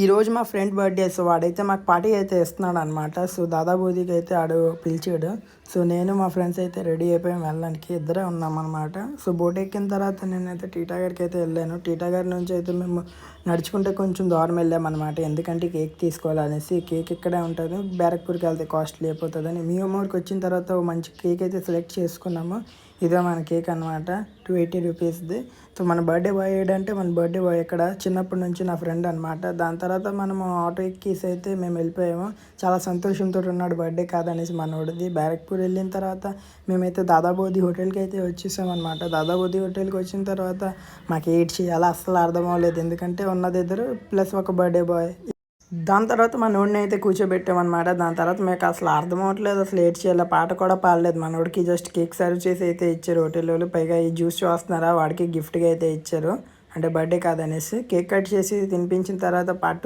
ఈరోజు మా friend birthday. So వాడైతే మాకు పార్టీ అయితే ఇస్తున్నాడు అనమాట. సో దాదాబోదికి అయితే ఆడు పిలిచాడు. సో నేను మా ఫ్రెండ్స్ అయితే రెడీ అయిపోయాం వెళ్ళడానికి. ఇద్దరే ఉన్నామన్నమాట. సో బోట్ ఎక్కిన తర్వాత నేనైతే టీటాగర్కి అయితే వెళ్ళాను. టీటాగర్ నుంచి అయితే మేము నడుచుకుంటే కొంచెం దూరం వెళ్ళామన్నమాట. ఎందుకంటే కేక్ తీసుకోవాలనేసి. కేక్ ఇక్కడే ఉంటుంది, బ్యారక్పూర్కి వెళ్తే కాస్ట్లీ అయిపోతుందని. మీ ఊరికి వచ్చిన తర్వాత మంచి కేక్ అయితే సెలెక్ట్ చేసుకున్నాము. ఇదే మన కేక్ అనమాట, 280 రూపీస్ది. సో మన బర్త్డే బాయ్ ఏడంటే మన బర్త్డే బాయ్ ఇక్కడ చిన్నప్పటి నుంచి నా ఫ్రెండ్ అనమాట. దాని తర్వాత మనము ఆటో ఎక్కేసి అయితే మేము వెళ్ళిపోయాము. చాలా సంతోషంతో ఉన్నాడు బర్త్డే కాదనేసి మనోడిది. బ్యారక్పూర్ వెళ్ళిన తర్వాత మేమైతే దాదాబోది హోటల్కి అయితే వచ్చేసామన్నమాట. దాదాబోది హోటల్కి వచ్చిన తర్వాత మాకు ఏడ్ చేయాలో అస్సలు అర్థం అవ్వలేదు. ఎందుకంటే ఉన్నది ఇద్దరు ప్లస్ ఒక బర్త్డే బాయ్. దాని తర్వాత మనోడిని అయితే కూర్చోబెట్టామన్నమాట. దాని తర్వాత మీకు అసలు అర్థం అవ్వట్లేదు అసలు ఏడ్ చేయాలి. పాట కూడా పాడలేదు. మనోడికి జస్ట్ కేక్ సర్వ్ చేసి అయితే ఇచ్చారు హోటల్ వాళ్ళు. పైగా ఈ జ్యూస్ చూస్తున్నారా, వాడికి గిఫ్ట్గా అయితే ఇచ్చారు. అంటే బర్త్డే కాదనేసి కేక్ కట్ చేసి తినిపించిన తర్వాత పాట